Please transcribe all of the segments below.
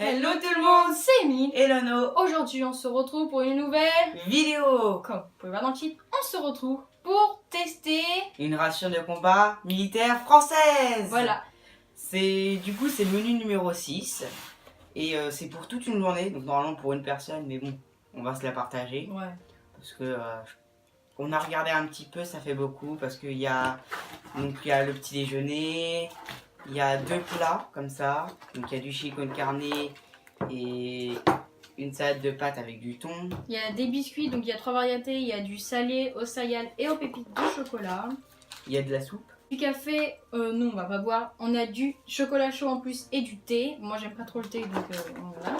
Hello tout le monde, c'est Emile. et Lono. Aujourd'hui, on se retrouve pour une nouvelle Vidéo. Comme vous pouvez voir dans le titre, on se retrouve pour tester Une ration de combat militaire française. Voilà. Du coup, c'est le menu numéro 6. Et c'est pour toute une journée, donc normalement pour une personne, mais bon, on va se la partager. Ouais. Parce que on a regardé un petit peu, ça fait beaucoup. Parce qu'il y a le petit déjeuner, il y a 2 plats comme ça. Donc il y a du chili con carne et une salade de pâtes avec du thon. Il y a des biscuits, donc il y a 3 variétés. Il y a du salé, au céréales et aux pépites de chocolat. Il y a de la soupe. Du café, non, on va pas boire. On a du chocolat chaud en plus et du thé. Moi, j'aime pas trop le thé, donc voilà.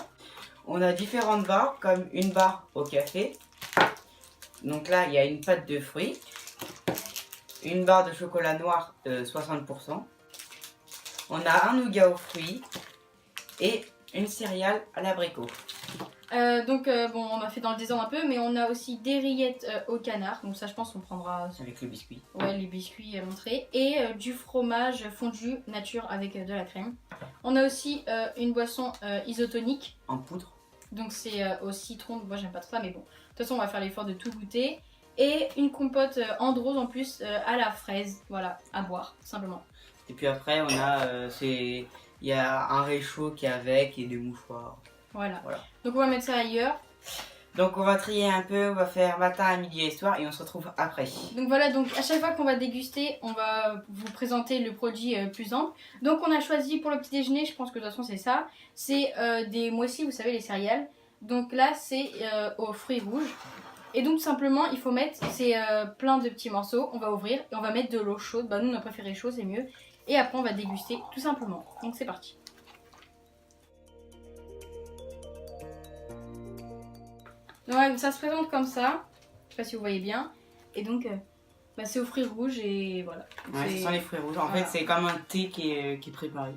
On a différentes barres, comme une barre au café. Donc là, il y a une pâte de fruits. Une barre de chocolat noir 60%. On a un nougat aux fruits. Et une céréale à l'abricot. Bon, on a fait dans le désordre un peu, mais on a aussi des rillettes au canard. Donc ça, je pense qu'on prendra Avec le biscuit. ouais, les biscuits à l'entrée. Et du fromage fondu nature avec de la crème. On a aussi une boisson isotonique. En poudre. Donc c'est au citron. Moi, j'aime pas trop ça, mais bon. De toute façon, on va faire l'effort de tout goûter. Et une compote Andros en plus à la fraise. Voilà, à boire, simplement. Et puis après, on a il y a un réchaud qui est avec et des mouchoirs. Voilà. Voilà. Donc on va mettre ça ailleurs. Donc on va trier un peu, on va faire matin, midi et soir et on se retrouve après. Donc voilà, donc à chaque fois qu'on va déguster, on va vous présenter le produit plus ample. Donc on a choisi pour le petit déjeuner, je pense que de toute façon c'est ça, c'est des mois-ci, vous savez, les céréales. Donc là c'est aux fruits rouges. Et donc simplement il faut mettre, c'est plein de petits morceaux, on va ouvrir et on va mettre de l'eau chaude. Bah nous on a préféré chaud, c'est mieux. Et après on va déguster tout simplement. Donc c'est parti. Ouais, ça se présente comme ça, je sais pas si vous voyez bien. Et donc c'est aux fruits rouges et voilà. Ouais, ce sont les fruits rouges. En fait, c'est comme un thé qui est préparé.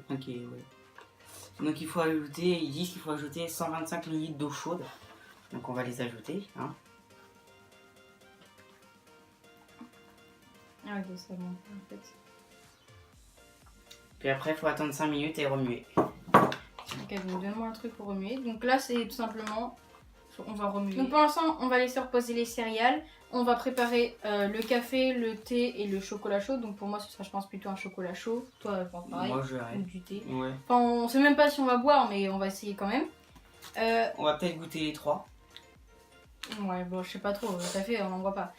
Donc il faut ajouter, ils disent qu'il faut ajouter 125 ml d'eau chaude. Donc on va les ajouter. Hein. Ah ok, c'est bon en fait. Puis après, il faut attendre 5 minutes et remuer. Ok, donc donne-moi un truc pour remuer. Donc là c'est tout simplement, on va remuer. Donc pour l'instant on va laisser reposer les céréales. On va préparer le café, le thé et le chocolat chaud. Donc pour moi ce sera je pense plutôt un chocolat chaud. Toi je pense pareil. Moi je Ou du thé. Ouais. Enfin on sait même pas si on va boire mais on va essayer quand même. On va peut-être goûter les 3. Ouais bon je sais pas trop, le café on n'en voit pas.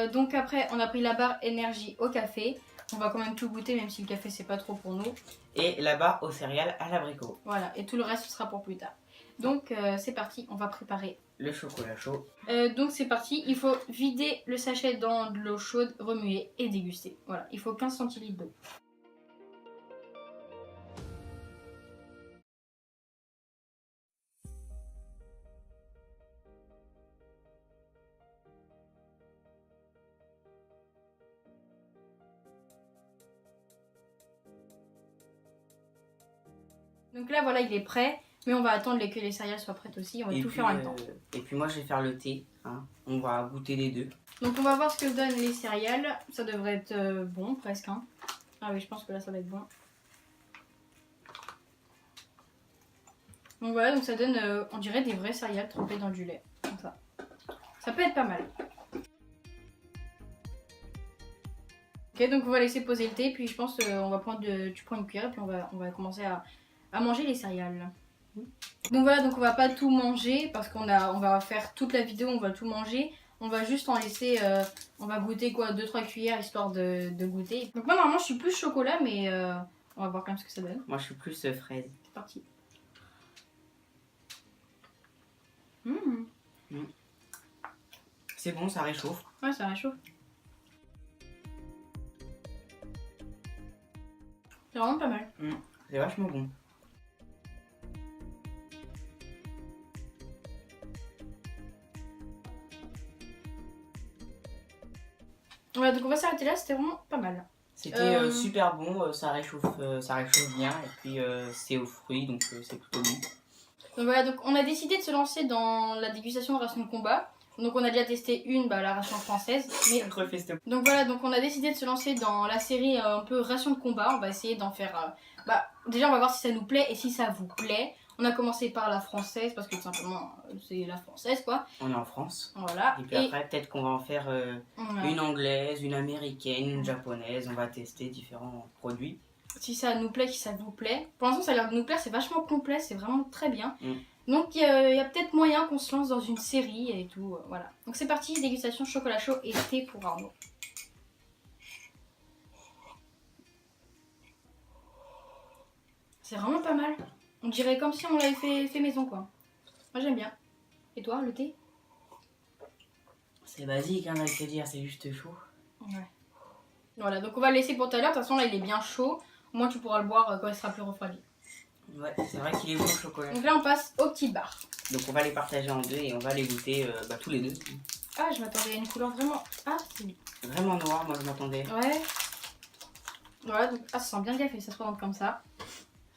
Donc après on a pris la barre énergie au café. On va quand même tout goûter même si le café c'est pas trop pour nous. Et la barre aux céréales à l'abricot. Voilà, et tout le reste ce sera pour plus tard. Donc c'est parti, on va préparer. Le chocolat chaud. Donc c'est parti, il faut vider le sachet dans de l'eau chaude, remuer et déguster. Voilà, il faut 15 centilitres d'eau. Donc là voilà, il est prêt, mais on va attendre que les céréales soient prêtes aussi, on va tout faire en même temps. Et puis moi je vais faire le thé. Hein. On va goûter les deux. Donc on va voir ce que donnent les céréales, ça devrait être bon presque. Hein. Ah oui, je pense que là ça va être bon. Donc voilà, donc ça donne, on dirait des vraies céréales trempées dans du lait, comme ça. Ça peut être pas mal. Ok, donc on va laisser poser le thé, puis je pense on va prendre tu prends une cuillère et puis on va commencer à manger les céréales. Donc voilà, donc on va pas tout manger parce qu'on va faire toute la vidéo, on va tout manger. On va juste en laisser, on va goûter quoi, 2-3 cuillères histoire de goûter. Donc moi normalement je suis plus chocolat, mais on va voir quand même ce que ça donne. Moi je suis plus fraise. C'est parti. C'est bon, ça réchauffe. Ouais, ça réchauffe. C'est vraiment pas mal. C'est vachement bon. Voilà, donc on va s'arrêter là, c'était vraiment pas mal. C'était super bon, ça réchauffe bien et puis c'est aux fruits donc c'est plutôt bon. Donc voilà, donc on a décidé de se lancer dans la dégustation de ration de combat. Donc on a déjà testé la ration française. Mais... Donc voilà, donc on a décidé de se lancer dans la série un peu ration de combat. On va essayer d'en faire... déjà on va voir si ça nous plaît et si ça vous plaît. On a commencé par la française parce que tout simplement c'est la française quoi. On est en France. Voilà. Et puis après, peut-être qu'on va en faire voilà. une anglaise, une américaine, une japonaise. On va tester différents produits. Si ça nous plaît, si ça vous plaît. Pour l'instant, ça a l'air de nous plaire, c'est vachement complet, c'est vraiment très bien. Mm. Donc, il y a peut-être moyen qu'on se lance dans une série et tout. Voilà. Donc, c'est parti, dégustation chocolat chaud et thé pour Arnaud. C'est vraiment pas mal. On dirait comme si on l'avait fait maison, quoi. Moi, j'aime bien. Et toi, le thé? C'est basique, hein, je te dire, c'est juste chaud. Ouais. Voilà, donc on va le laisser pour tout à l'heure. De toute façon, là, il est bien chaud. Au moins, tu pourras le boire quand il sera plus refroidi. Ouais, c'est vrai qu'il est bon le chocolat. Donc là, on passe aux petites barres. Donc on va les partager en deux et on va les goûter tous les deux. Ah, je m'attendais à une couleur vraiment... Ah, c'est bien. Vraiment noir, moi je m'attendais. Ouais. Voilà, donc ah, ça sent bien le café, ça se présente comme ça.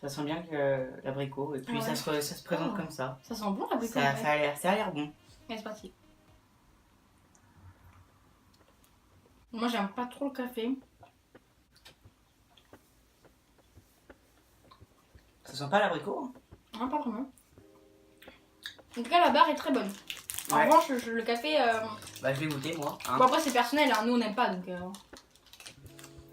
Ça sent bien que l'abricot et puis Ouais. ça se présente comme ça. Ça sent bon l'abricot. Ça a l'air bon. Allez, c'est parti. Moi, j'aime pas trop le café. Ça sent pas l'abricot, hein? Non, pas vraiment. En tout cas, la barre est très bonne. En Ouais. revanche, le café... Bah je vais goûter moi. Hein. Bon, après, c'est personnel, hein. Nous, on n'aime pas, donc...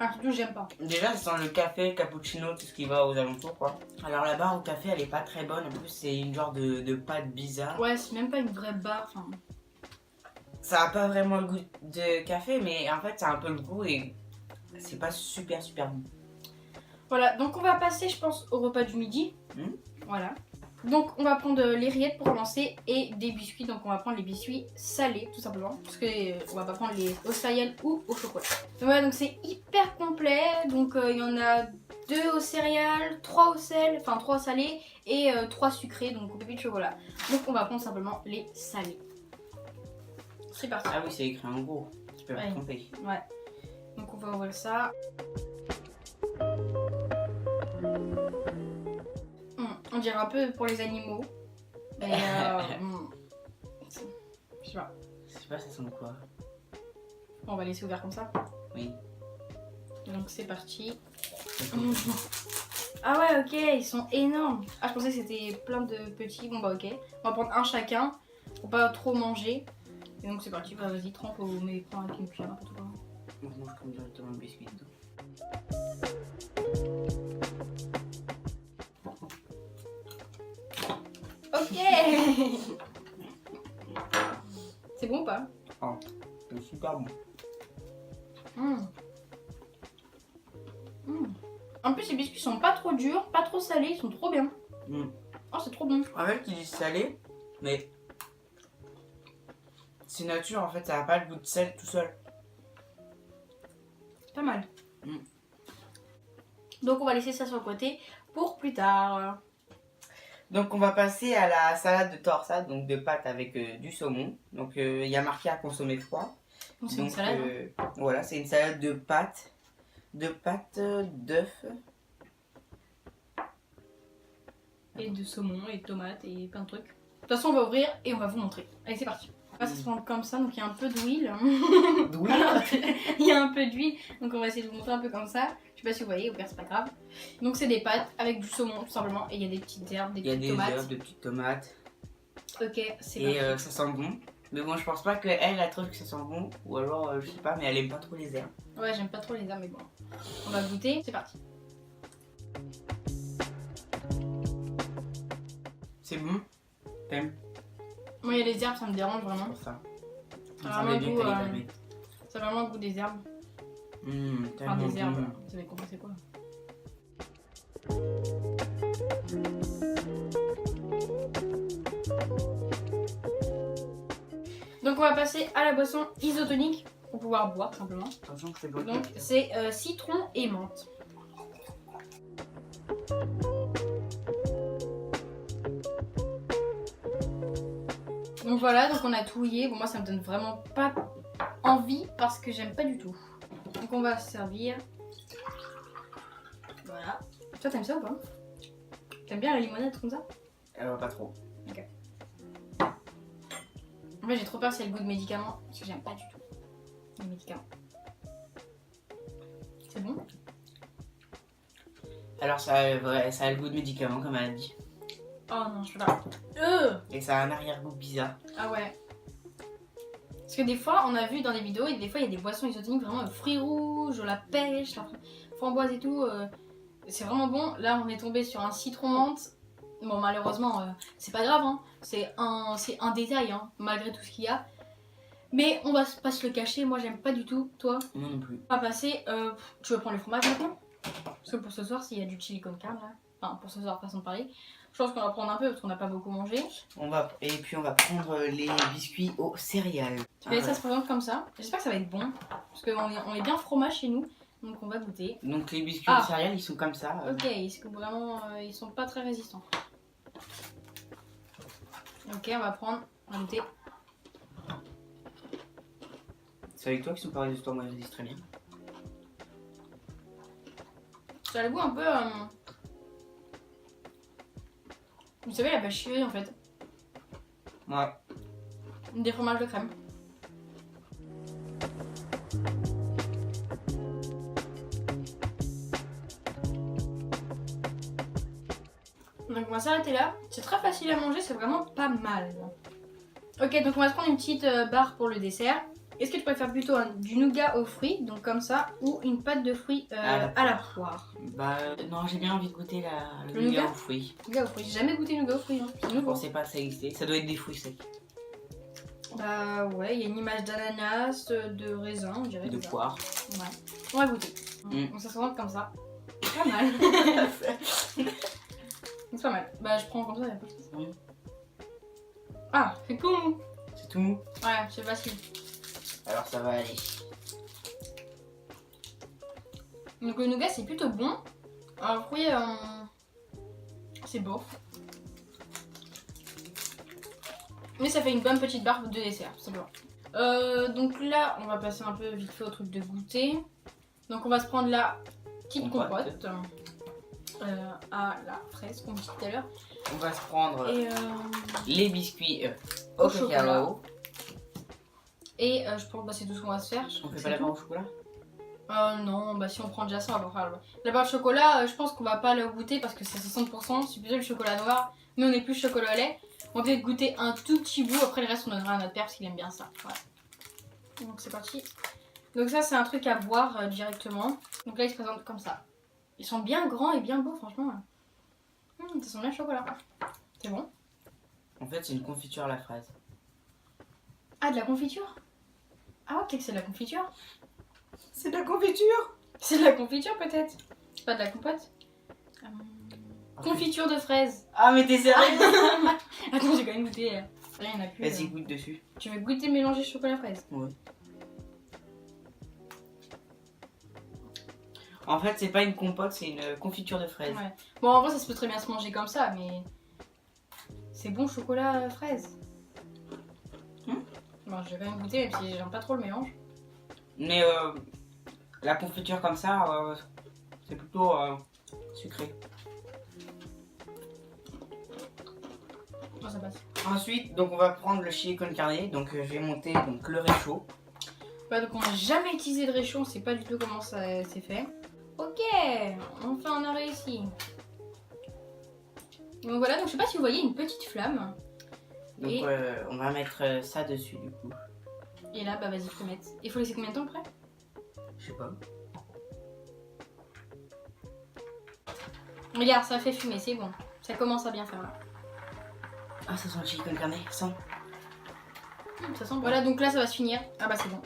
Enfin, surtout, j'aime pas. Déjà ça sent le café, le cappuccino, tout ce qui va aux alentours quoi. Alors la barre au café elle est pas très bonne, en plus c'est une genre de pâte bizarre. Ouais, c'est même pas une vraie barre, enfin... Ça a pas vraiment le goût de café mais en fait ça a un peu le goût et c'est pas super bon. Voilà, donc on va passer, je pense, au repas du midi. Voilà. Donc on va prendre les rillettes pour commencer et des biscuits. Donc on va prendre les biscuits salés tout simplement. Parce que on va pas prendre les au céréales ou au chocolat. Donc voilà, donc c'est hyper complet. Donc il y en a 2 aux céréales, 3 au sel, enfin 3 au salé et 3 sucrés, donc au pépé de chocolat. Donc on va prendre simplement les salés. C'est parti. Ah oui c'est écrit en gros, tu peux pas te tromper. Ouais. Donc on va ouvrir ça. On dirait un peu pour les animaux. Mais je sais pas. Je sais pas ça sent quoi. On va laisser ouvert comme ça. Oui. Donc c'est parti. Ah ouais ok, ils sont énormes. Ah je pensais que c'était plein de petits. Bon bah ok. On va prendre un chacun pour pas trop manger. Et donc c'est parti, bah, vas-y trempe mais prends avec une cuillère n'importe quoi. Moi je mange comme directement le biscuit dedans. Ok. C'est bon ou pas? Oh, c'est super bon. En plus les biscuits sont pas trop durs, pas trop salés, ils sont trop bien. Oh c'est trop bon. En fait ils disent salé, mais c'est nature en fait, ça a pas le goût de sel tout seul. Pas mal. Donc on va laisser ça sur le côté pour plus tard. Donc on va passer à la salade de torsade, donc de pâtes avec du saumon. Donc il y a marqué à consommer froid. C'est une salade. Voilà, c'est une salade de pâtes, d'œufs. Et de saumon et de tomates et plein de trucs. De toute façon on va ouvrir et on va vous montrer. Allez c'est parti. Ça se prend comme ça, donc il y a un peu d'huile. Il y a un peu d'huile, donc on va essayer de vous montrer un peu comme ça. Je sais pas si vous voyez, au pire c'est pas grave. Donc c'est des pâtes avec du saumon tout simplement et il y a des petites herbes, des petites tomates. Il y a des herbes, des petites tomates. Ok, c'est et ça sent bon. Mais bon, je pense pas qu'elle a trouvé que ça sent bon. Ou alors, je sais pas, mais elle aime pas trop les herbes. Ouais, j'aime pas trop les herbes, mais bon. On va goûter, c'est parti. C'est bon. T'aimes? Moi, il y a les herbes, ça me dérange vraiment. C'est pour ça. Ça a vraiment le goût des herbes. Enfin, des herbes, vous avez compris c'est quoi. Donc on va passer à la boisson isotonique pour pouvoir boire simplement. Attention que c'est bon. Donc c'est citron et menthe. Donc voilà, donc on a tout lié. Bon moi ça me donne vraiment pas envie parce que j'aime pas du tout. Donc on va se servir. Voilà. Toi t'aimes ça ou pas? T'aimes bien la limonade comme ça? Pas trop. Ok. En fait j'ai trop peur si elle a le goût de médicaments parce que j'aime pas du tout les médicaments. C'est bon? Alors ça a le goût de médicament comme elle a dit. Oh non, je suis là. Et ça a un arrière-goût bizarre. Ah ouais. Parce que des fois, on a vu dans les vidéos, et des fois, il y a des boissons isotoniques vraiment fruits rouges, la pêche, la framboise et tout. C'est vraiment bon. Là, on est tombé sur un citron menthe. Bon, malheureusement, c'est pas grave. Hein. C'est un détail, hein, malgré tout ce qu'il y a. Mais on va pas se le cacher. Moi, j'aime pas du tout. Toi? Moi non plus. On va passer. Tu veux prendre le fromage maintenant? Parce que pour ce soir, s'il y a du chili con carne là. Enfin, pour ce soir, façon de parler. Je pense qu'on va prendre un peu parce qu'on n'a pas beaucoup mangé. Et puis on va prendre les biscuits aux céréales. Et ça se présente comme ça. J'espère que ça va être bon. Parce qu'on est bien fromage chez nous. Donc on va goûter. Donc les biscuits aux céréales, ils sont comme ça. Ok, est-ce que vraiment ils sont pas très résistants? Ok, on va prendre. On va goûter. C'est avec toi qui sont pas résistants, moi je résiste très bien. Ça a le goût un peu. Vous savez, la vache qui rit en fait. Ouais. Des fromages de crème. Donc on va s'arrêter là. C'est très facile à manger, c'est vraiment pas mal. Ok, donc on va se prendre une petite barre pour le dessert. Est-ce que tu préfères plutôt du nougat aux fruits, donc comme ça, ou une pâte de fruits à la poire? Bah non, j'ai bien envie de goûter le nougat nougat aux fruits. Nougat aux fruits, j'ai jamais goûté nougat aux fruits. Hein. C'est Je nouveau. pensais pas que ça existait. Ça doit être des fruits secs. Bah ouais, il y a une image d'ananas, de raisin, on dirait. De poire. Ouais. On va goûter. Donc ça se présente comme ça. Pas mal. C'est pas mal. Bah je prends comme ça, il y a pas de souci. Ah, c'est tout mou. C'est tout mou. Ouais, c'est facile. Alors ça va aller. Donc le nougat c'est plutôt bon. Alors fruit, c'est beau. Mais ça fait une bonne petite barre de dessert, c'est bon. Donc là, on va passer un peu vite fait au truc de goûter. Donc on va se prendre la petite compote à la fraise qu'on dit tout à l'heure. On va se prendre les biscuits au au chocolat. cacao. Et je pense que c'est tout ce qu'on va se faire. On fait pas la barre au chocolat? Non, bah si on prend déjà ça, on va pas faire la barre de chocolat. Je pense qu'on va pas le goûter parce que c'est 60%. C'est plutôt le chocolat noir. Mais on est plus chocolat au lait. On va peut-être goûter un tout petit bout. Après le reste, on donnera à notre père parce qu'il aime bien ça. Voilà. Donc c'est parti. Donc ça, c'est un truc à boire directement. Donc là, il se présente comme ça. Ils sont bien grands et bien beaux, franchement. Ça sent bien le chocolat. C'est bon. En fait, c'est une confiture à la fraise. Ah, de la confiture? Ah, ok, c'est de la confiture. C'est de la confiture? C'est de la confiture peut-être? C'est pas de la compote? Confiture de fraises. Ah, mais t'es sérieux? Attends, j'ai quand même goûté. Là, il y en a plus. Vas-y, goûte dessus. Tu veux goûter mélanger chocolat-fraise? Ouais. En fait, c'est pas une compote, c'est une confiture de fraises. Ouais. Bon, en vrai, ça se peut très bien se manger comme ça, mais c'est bon chocolat-fraise. Bon, je vais quand même goûter, même si j'aime pas trop le mélange. Mais la confiture comme ça, c'est plutôt sucré. Oh, ça passe. Ensuite, donc on va prendre le chili con carne. Donc je vais monter donc le réchaud. Ouais, donc on n'a jamais utilisé de réchaud, on sait pas du tout comment ça s'est fait. Ok, enfin on a réussi. Donc voilà, donc je sais pas si vous voyez une petite flamme. Donc Et on va mettre ça dessus du coup. Et là, bah vas-y, faut mettre. Il faut laisser combien de temps après? Je sais pas. Regarde, ça fait fumer, c'est bon. Ça commence à bien faire là. Ah, ça sent le chili con carne, ça. Ça sent. Voilà, donc là ça va se finir. Ah bah c'est bon.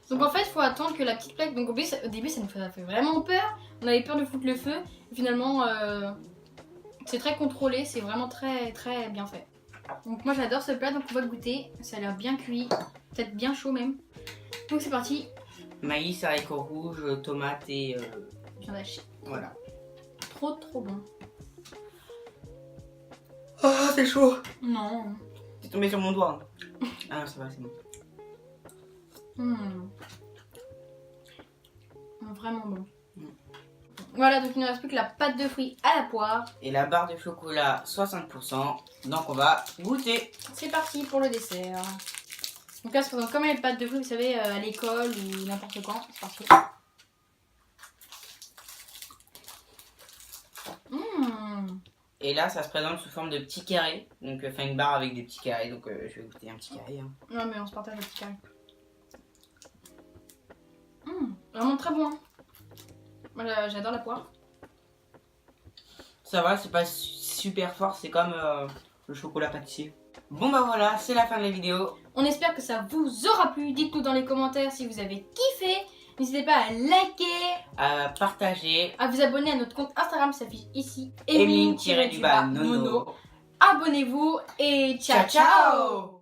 Donc en fait, il faut attendre que la petite plaque. Donc au début, ça nous fait vraiment peur. On avait peur de foutre le feu. Finalement, c'est très contrôlé. C'est vraiment très très bien fait. Donc moi j'adore ce plat, donc on va le goûter. Ça a l'air bien cuit, peut-être bien chaud même. Donc c'est parti. Maïs, haricots rouges, tomates et Viande hachée. voilà. Trop bon. Oh, c'est chaud. Non. C'est tombé sur mon doigt. Ah non, ça va, c'est bon. Vraiment bon. Voilà, donc il ne reste plus que la pâte de fruits à la poire. Et la barre de chocolat 60%. Donc on va goûter. C'est parti pour le dessert. Donc là, c'est comme les pâtes de fruits, vous savez, à l'école ou n'importe quand. C'est parti. Et là, ça se présente sous forme de petits carrés. Donc, enfin, une barre avec des petits carrés. Donc, je vais goûter un petit carré. Hein. Non, mais on se partage le petit carré. Vraiment très bon. Hein. Moi, j'adore la poire. Ça va, c'est pas super fort. C'est comme le chocolat pâtissier. Bon, bah voilà, c'est la fin de la vidéo. On espère que ça vous aura plu. Dites-nous dans les commentaires si vous avez kiffé. N'hésitez pas à liker, À partager. à vous abonner à notre compte Instagram qui s'affiche ici. Emeline-Nono. Abonnez-vous et ciao ciao.